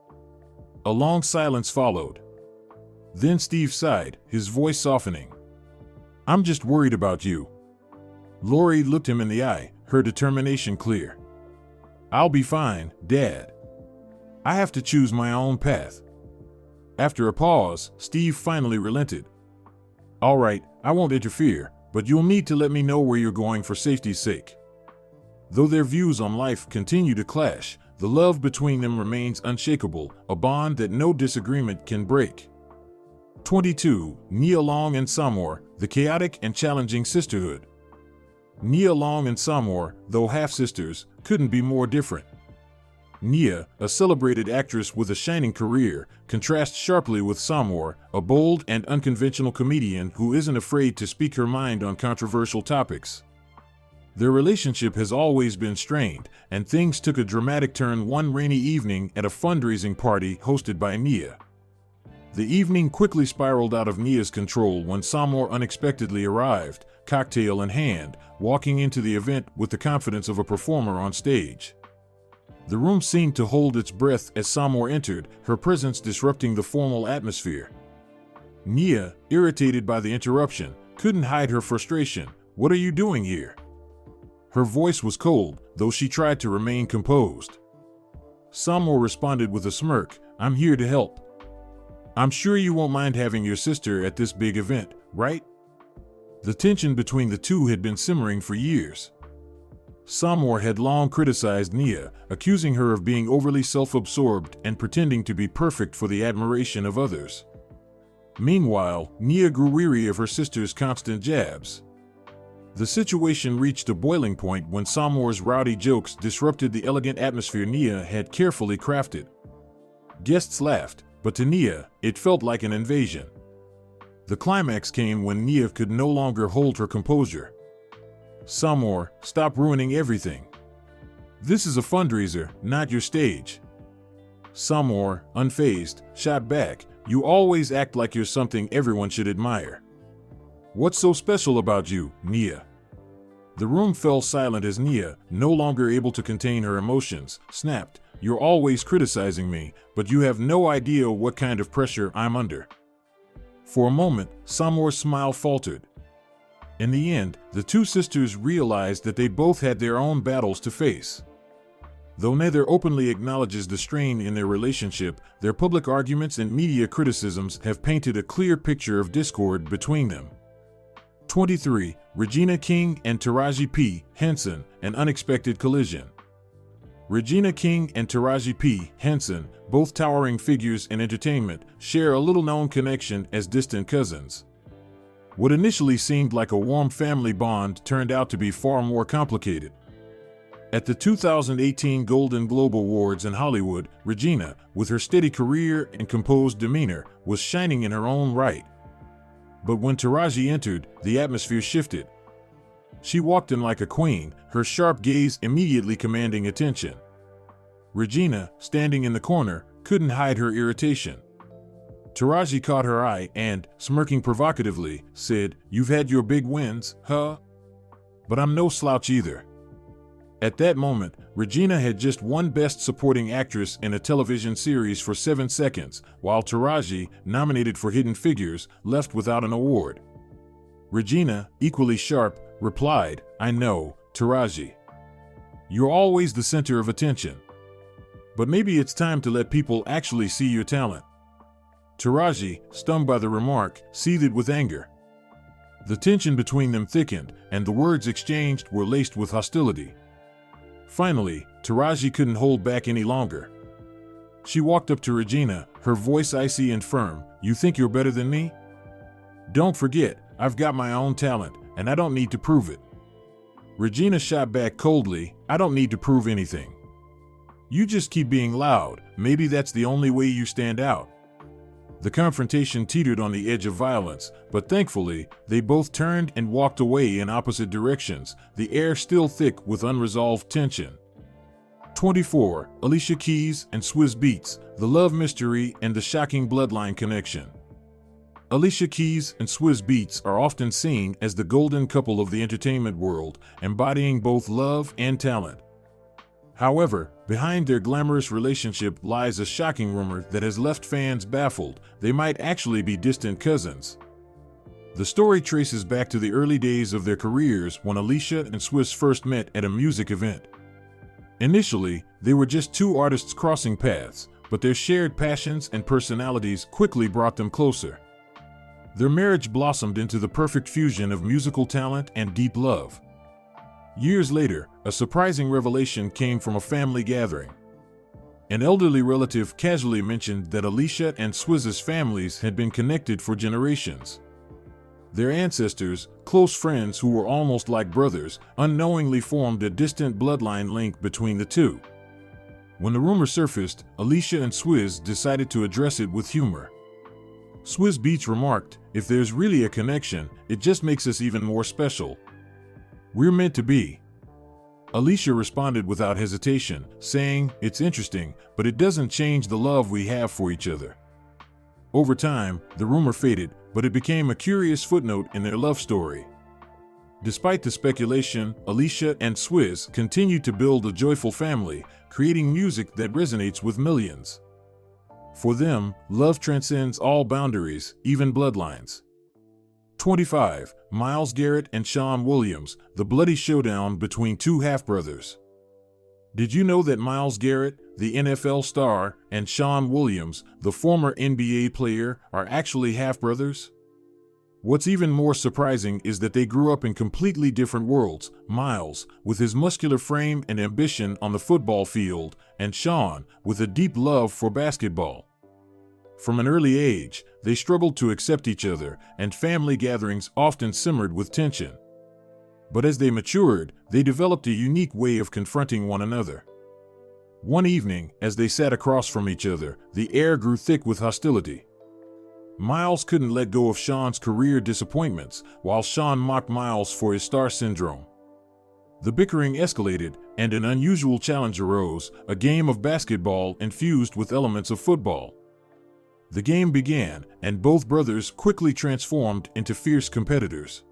[SPEAKER 3] A long silence followed. Then Steve sighed, his voice softening. "I'm just worried about you." Lori looked him in the eye, her determination clear. "I'll be fine, Dad. I have to choose my own path." After a pause, Steve finally relented. "All right, I won't interfere, but you'll need to let me know where you're going for safety's sake." Though their views on life continue to clash, the love between them remains unshakable, a bond that no disagreement can break. 22. Nia Long and Samor, the chaotic and challenging sisterhood. Nia Long and Samor, though half-sisters, couldn't be more different. Nia, a celebrated actress with a shining career, contrasts sharply with Samor, a bold and unconventional comedian who isn't afraid to speak her mind on controversial topics. Their relationship has always been strained, and things took a dramatic turn one rainy evening at a fundraising party hosted by Nia. The evening quickly spiraled out of Nia's control when Samor unexpectedly arrived, cocktail in hand, walking into the event with the confidence of a performer on stage. The room seemed to hold its breath as Samor entered, her presence disrupting the formal atmosphere. Nia, irritated by the interruption, couldn't hide her frustration. "What are you doing here?" Her voice was cold, though she tried to remain composed. Samor responded with a smirk, "I'm here to help. I'm sure you won't mind having your sister at this big event, right?" The tension between the two had been simmering for years. Samor had long criticized Nia, accusing her of being overly self-absorbed and pretending to be perfect for the admiration of others. Meanwhile, Nia grew weary of her sister's constant jabs. The situation reached a boiling point when Samor's rowdy jokes disrupted the elegant atmosphere Nia had carefully crafted. Guests laughed, but to Nia, it felt like an invasion. The climax came when Nia could no longer hold her composure. "Samor, stop ruining everything. This is a fundraiser, not your stage." Samor, unfazed, shot back, "You always act like you're something everyone should admire. What's so special about you, Nia?" The room fell silent as Nia, no longer able to contain her emotions, snapped, "You're always criticizing me, but you have no idea what kind of pressure I'm under." For a moment, Samor's smile faltered. In the end, the two sisters realized that they both had their own battles to face. Though neither openly acknowledges the strain in their relationship, their public arguments and media criticisms have painted a clear picture of discord between them. 23. Regina King and Taraji P. Henson, an unexpected collision. Regina King and Taraji P. Henson, both towering figures in entertainment, share a little-known connection as distant cousins. What initially seemed like a warm family bond turned out to be far more complicated. At the 2018 Golden Globe Awards in Hollywood, Regina, with her steady career and composed demeanor, was shining in her own right. But when Taraji entered, the atmosphere shifted. She walked in like a queen, her sharp gaze immediately commanding attention. Regina, standing in the corner, couldn't hide her irritation. Taraji caught her eye and, smirking provocatively, said, "You've had your big wins, huh? But I'm no slouch either." At that moment, Regina had just won Best Supporting Actress in a television series for 7 seconds, while Taraji, nominated for Hidden Figures, left without an award. Regina, equally sharp, replied, "I know, Taraji. You're always the center of attention. But maybe it's time to let people actually see your talent." Taraji, stung by the remark, seethed with anger. The tension between them thickened, and the words exchanged were laced with hostility. Finally, Taraji couldn't hold back any longer. She walked up to Regina, her voice icy and firm. "You think you're better than me? Don't forget, I've got my own talent, and I don't need to prove it." Regina shot back coldly, "I don't need to prove anything. You just keep being loud, maybe that's the only way you stand out." The confrontation teetered on the edge of violence, but thankfully, they both turned and walked away in opposite directions, the air still thick with unresolved tension. 24. Alicia Keys and Swizz Beatz, the love mystery and the shocking bloodline connection. Alicia Keys and Swizz Beatz are often seen as the golden couple of the entertainment world, embodying both love and talent. However, behind their glamorous relationship lies a shocking rumor that has left fans baffled. They might actually be distant cousins. The story traces back to the early days of their careers when Alicia and Swizz first met at a music event. Initially, they were just two artists crossing paths, but their shared passions and personalities quickly brought them closer. Their marriage blossomed into the perfect fusion of musical talent and deep love. Years later, a surprising revelation came from a family gathering. An elderly relative casually mentioned that Alicia and Swizz's families had been connected for generations. Their ancestors, close friends who were almost like brothers, unknowingly formed a distant bloodline link between the two. When the rumor surfaced, Alicia and Swizz decided to address it with humor. Swizz Beatz remarked, "If there's really a connection, it just makes us even more special. We're meant to be." Alicia responded without hesitation, saying, "It's interesting, but it doesn't change the love we have for each other." Over time, the rumor faded, but it became a curious footnote in their love story. Despite the speculation, Alicia and Swizz continued to build a joyful family, creating music that resonates with millions. For them, love transcends all boundaries, even bloodlines. 25. Myles Garrett and Sean Williams, the bloody showdown between two half-brothers. Did you know that Myles Garrett, the NFL star, and Sean Williams, the former NBA player, are actually half-brothers? What's even more surprising is that they grew up in completely different worlds. Myles, with his muscular frame and ambition on the football field, and Sean, with a deep love for basketball. From an early age, they struggled to accept each other, and family gatherings often simmered with tension. But as they matured, they developed a unique way of confronting one another. One evening, as they sat across from each other, the air grew thick with hostility. Myles couldn't let go of Sean's career disappointments, while Sean mocked Myles for his star syndrome. The bickering escalated, and an unusual challenge arose, a game of basketball infused with elements of football. The game began, and both brothers quickly transformed into fierce competitors.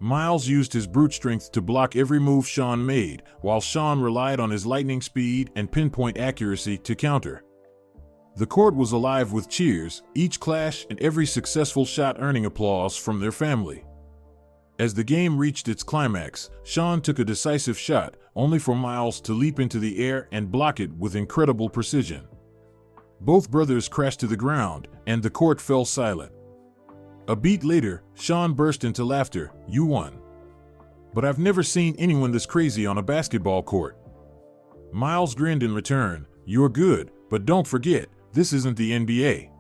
[SPEAKER 3] Myles used his brute strength to block every move Sean made, while Sean relied on his lightning speed and pinpoint accuracy to counter. The court was alive with cheers, each clash and every successful shot earning applause from their family. As the game reached its climax, Sean took a decisive shot, only for Myles to leap into the air and block it with incredible precision. Both brothers crashed to the ground, and the court fell silent. A beat later, Sean burst into laughter. "You won. But I've never seen anyone this crazy on a basketball court." Myles grinned in return. "You're good, but don't forget, this isn't the NBA."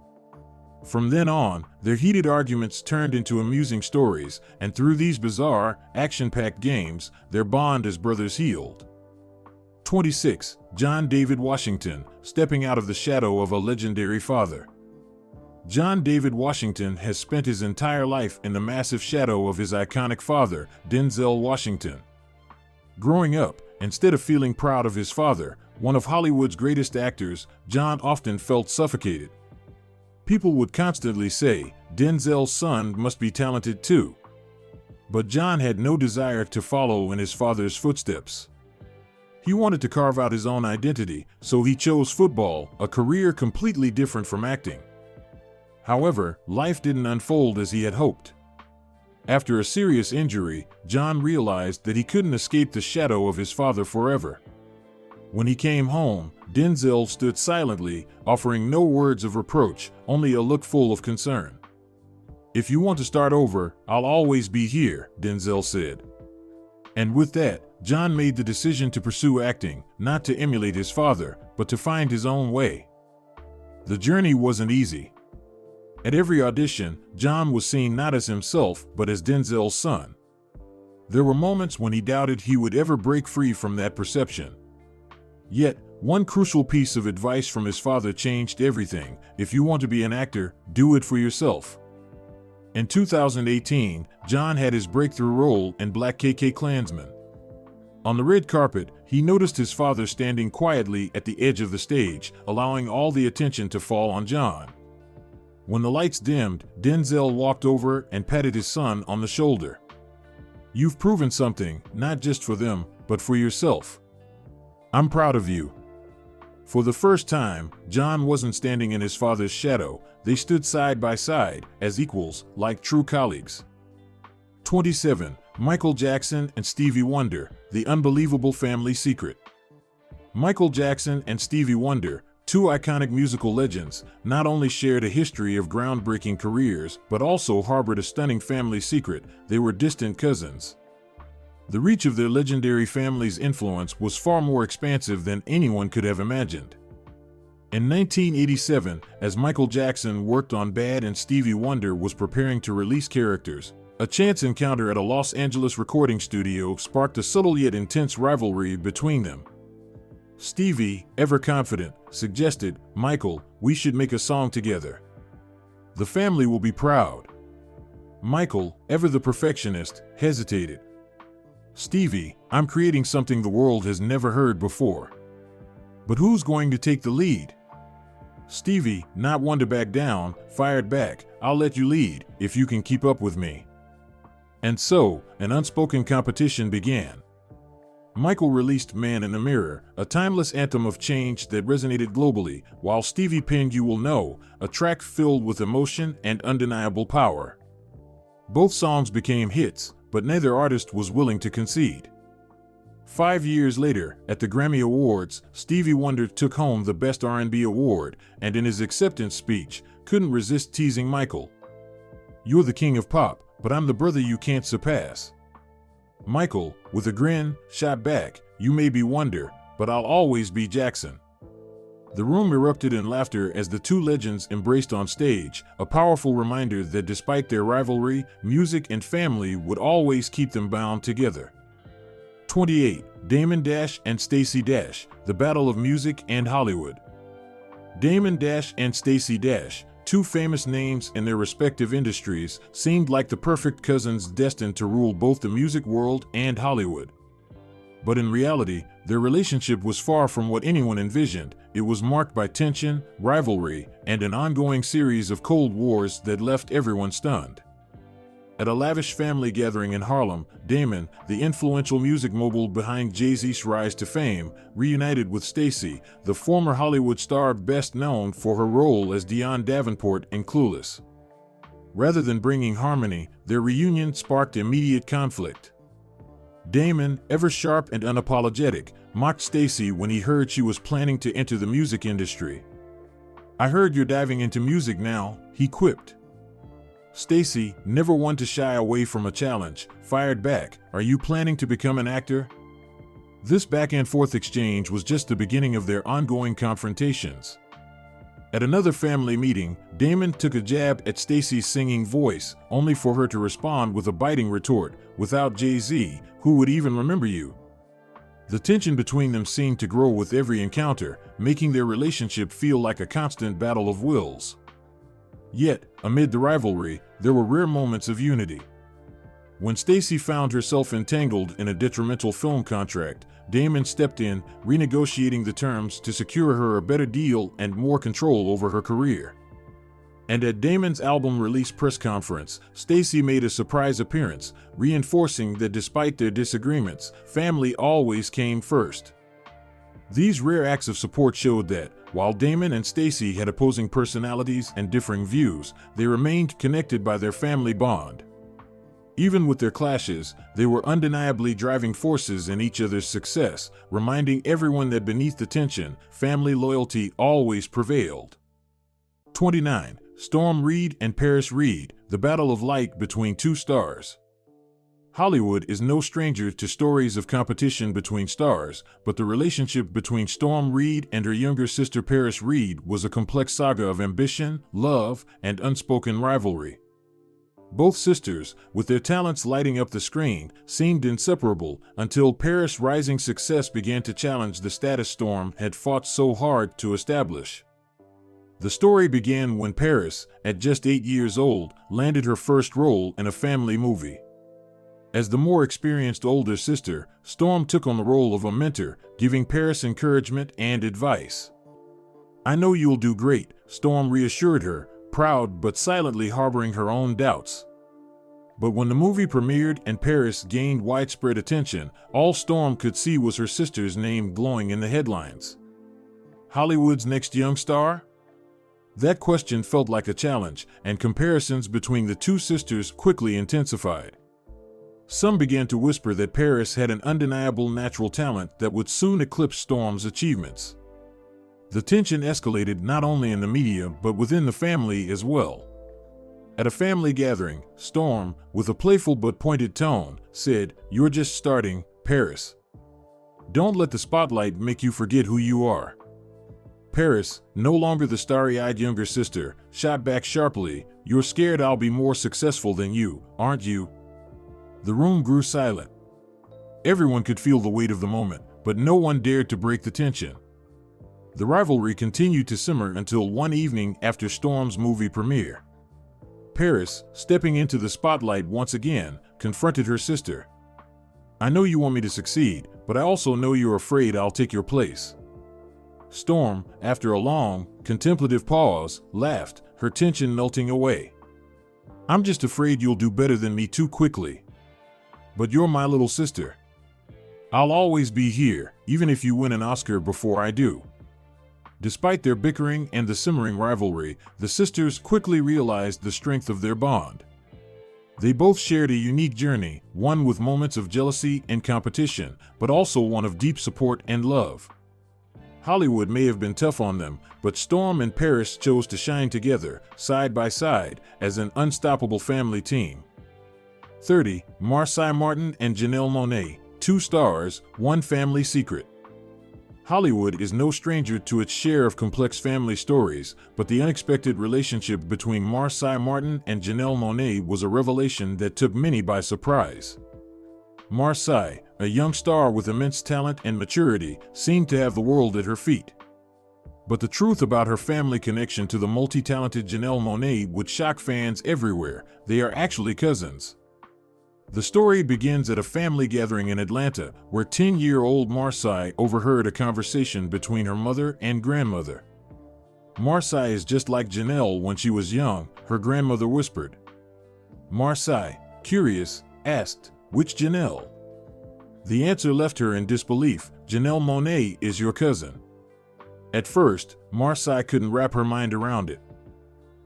[SPEAKER 3] From then on, their heated arguments turned into amusing stories, and through these bizarre, action-packed games, their bond as brothers healed. 26. John David Washington, stepping out of the shadow of a legendary father. John David Washington has spent his entire life in the massive shadow of his iconic father, Denzel Washington. Growing up, instead of feeling proud of his father, one of Hollywood's greatest actors, John often felt suffocated. People would constantly say, "Denzel's son must be talented too." But John had no desire to follow in his father's footsteps. He wanted to carve out his own identity, so he chose football, a career completely different from acting. However, life didn't unfold as he had hoped. After a serious injury, John realized that he couldn't escape the shadow of his father forever. When he came home, Denzel stood silently, offering no words of reproach, only a look full of concern. "If you want to start over, I'll always be here," Denzel said. And with that, John made the decision to pursue acting, not to emulate his father, but to find his own way. The journey wasn't easy. At every audition, John was seen not as himself, but as Denzel's son. There were moments when he doubted he would ever break free from that perception. Yet, one crucial piece of advice from his father changed everything. "If you want to be an actor, do it for yourself." In 2018, John had his breakthrough role in Black KK Klansman. On the red carpet, he noticed his father standing quietly at the edge of the stage, allowing all the attention to fall on John. When the lights dimmed, Denzel walked over and patted his son on the shoulder. "You've proven something, not just for them, but for yourself. I'm proud of you." For the first time, John wasn't standing in his father's shadow. They stood side by side, as equals, like true colleagues. 27. Michael Jackson and Stevie Wonder, The Unbelievable Family Secret. Michael Jackson and Stevie Wonder, two iconic musical legends, not only shared a history of groundbreaking careers, but also harbored a stunning family secret. They were distant cousins. The reach of their legendary family's influence was far more expansive than anyone could have imagined. In 1987, as Michael Jackson worked on Bad and Stevie Wonder was preparing to release Characters, a chance encounter at a Los Angeles recording studio sparked a subtle yet intense rivalry between them. Stevie, ever confident, suggested, "Michael, we should make a song together. The family will be proud." Michael, ever the perfectionist, hesitated. "Stevie, I'm creating something the world has never heard before." "But who's going to take the lead?" Stevie, not one to back down, fired back, "I'll let you lead, if you can keep up with me." And so, an unspoken competition began. Michael released Man in the Mirror, a timeless anthem of change that resonated globally, while Stevie penned You Will Know, a track filled with emotion and undeniable power. Both songs became hits, but neither artist was willing to concede. 5 years later, at the Grammy Awards, Stevie Wonder took home the Best R&B award, and in his acceptance speech, couldn't resist teasing Michael. "You're the king of pop, but I'm the brother you can't surpass." Michael, with a grin, shot back, "You may be Wonder, but I'll always be Jackson." The room erupted in laughter as the two legends embraced on stage, a powerful reminder that despite their rivalry, music and family would always keep them bound together. 28. Damon Dash and Stacey Dash, The Battle of Music and Hollywood. Damon Dash and Stacey Dash, two famous names in their respective industries, seemed like the perfect cousins destined to rule both the music world and Hollywood. But in reality, their relationship was far from what anyone envisioned. It was marked by tension, rivalry, and an ongoing series of cold wars that left everyone stunned. At a lavish family gathering in Harlem, Damon, the influential music mogul behind Jay-Z's rise to fame, reunited with Stacey, the former Hollywood star best known for her role as Dionne Davenport in Clueless. Rather than bringing harmony, their reunion sparked immediate conflict. Damon, ever sharp and unapologetic, mocked Stacey when he heard she was planning to enter the music industry. "I heard you're diving into music now," he quipped. Stacey, never one to shy away from a challenge, fired back, "Are you planning to become an actor?" This back-and-forth exchange was just the beginning of their ongoing confrontations. At another family meeting, Damon took a jab at Stacey's singing voice, only for her to respond with a biting retort, "Without Jay-Z, who would even remember you?" The tension between them seemed to grow with every encounter, making their relationship feel like a constant battle of wills. Yet, amid the rivalry, there were rare moments of unity. When Stacey found herself entangled in a detrimental film contract, Damon stepped in, renegotiating the terms to secure her a better deal and more control over her career. And at Damon's album release press conference, Stacey made a surprise appearance, reinforcing that despite their disagreements, family always came first. These rare acts of support showed that, while Damon and Stacey had opposing personalities and differing views, they remained connected by their family bond. Even with their clashes, they were undeniably driving forces in each other's success, reminding everyone that beneath the tension, family loyalty always prevailed. 29. Storm Reid and Paris Reid, The Battle of Light Between Two Stars. Hollywood is no stranger to stories of competition between stars, but the relationship between Storm Reid and her younger sister Paris Reid was a complex saga of ambition, love, and unspoken rivalry. Both sisters, with their talents lighting up the screen, seemed inseparable until Paris' rising success began to challenge the status Storm had fought so hard to establish. The story began when Paris, at just 8 years old, landed her first role in a family movie. As the more experienced older sister, Storm took on the role of a mentor, giving Paris encouragement and advice. "I know you'll do great," Storm reassured her, proud but silently harboring her own doubts. But when the movie premiered and Paris gained widespread attention, all Storm could see was her sister's name glowing in the headlines. Hollywood's next young star? That question felt like a challenge, and comparisons between the two sisters quickly intensified. Some began to whisper that Paris had an undeniable natural talent that would soon eclipse Storm's achievements. The tension escalated not only in the media but within the family as well. At a family gathering, Storm, with a playful but pointed tone, said, "You're just starting, Paris. Don't let the spotlight make you forget who you are." Paris, no longer the starry-eyed younger sister, shot back sharply, "You're scared I'll be more successful than you, aren't you?" The room grew silent. Everyone could feel the weight of the moment, but no one dared to break the tension. The rivalry continued to simmer until one evening after Storm's movie premiere. Paris, stepping into the spotlight once again, confronted her sister. "I know you want me to succeed, but I also know you're afraid I'll take your place." Storm, after a long, contemplative pause, laughed, her tension melting away. "I'm just afraid you'll do better than me too quickly. But you're my little sister. I'll always be here, even if you win an Oscar before I do." Despite their bickering and the simmering rivalry, the sisters quickly realized the strength of their bond. They both shared a unique journey, one with moments of jealousy and competition, but also one of deep support and love. Hollywood may have been tough on them, but Storm and Paris chose to shine together, side by side, as an unstoppable family team. 30. Marsai Martin and Janelle Monáe, 2 stars, 1 family secret. Hollywood is no stranger to its share of complex family stories, but the unexpected relationship between Marsai Martin and Janelle Monáe was a revelation that took many by surprise. Marsai, a young star with immense talent and maturity, seemed to have the world at her feet. But the truth about her family connection to the multi-talented Janelle Monáe would shock fans everywhere. They are actually cousins. The story begins at a family gathering in Atlanta, where 10-year-old Marsai overheard a conversation between her mother and grandmother. "Marsai is just like Janelle when she was young," her grandmother whispered. Marsai, curious, asked, "Which Janelle?" The answer left her in disbelief. "Janelle Monáe is your cousin." At first, Marsai couldn't wrap her mind around it.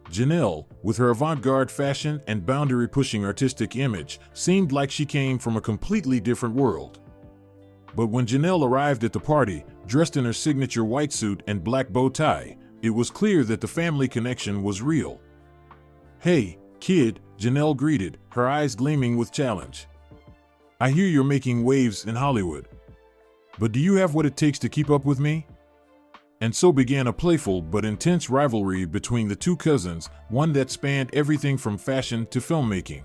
[SPEAKER 3] Janelle, with her avant-garde fashion and boundary-pushing artistic image, seemed like she came from a completely different world. But when Janelle arrived at the party, dressed in her signature white suit and black bow tie, it was clear that the family connection was real. "Hey, kid," Janelle greeted, her eyes gleaming with challenge. "I hear you're making waves in Hollywood. But do you have what it takes to keep up with me?" And so began a playful but intense rivalry between the two cousins, one that spanned everything from fashion to filmmaking.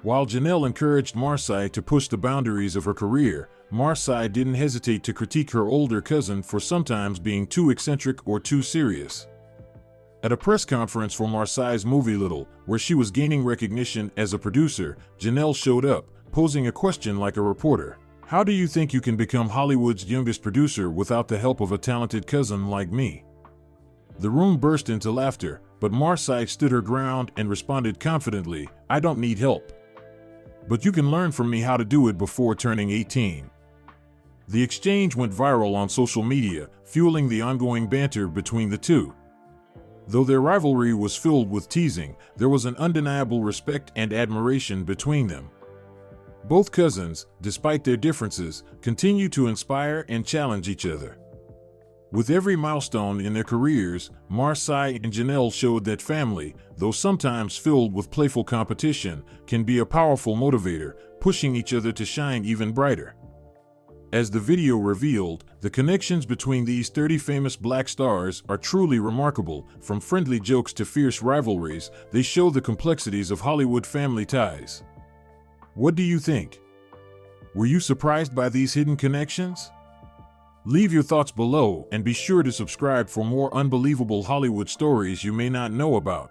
[SPEAKER 3] While Janelle encouraged Marsai to push the boundaries of her career, Marsai didn't hesitate to critique her older cousin for sometimes being too eccentric or too serious. At a press conference for Marsai's movie Little, where she was gaining recognition as a producer, Janelle showed up, posing a question like a reporter. "How do you think you can become Hollywood's youngest producer without the help of a talented cousin like me?" The room burst into laughter, but Marsai stood her ground and responded confidently, "I don't need help. But you can learn from me how to do it before turning 18. The exchange went viral on social media, fueling the ongoing banter between the two. Though their rivalry was filled with teasing, there was an undeniable respect and admiration between them. Both cousins, despite their differences, continue to inspire and challenge each other. With every milestone in their careers, Marsai and Janelle showed that family, though sometimes filled with playful competition, can be a powerful motivator, pushing each other to shine even brighter. As the video revealed, the connections between these 30 famous black stars are truly remarkable. From friendly jokes to fierce rivalries, they show the complexities of Hollywood family ties. What do you think? Were you surprised by these hidden connections? Leave your thoughts below and be sure to subscribe for more unbelievable Hollywood stories you may not know about.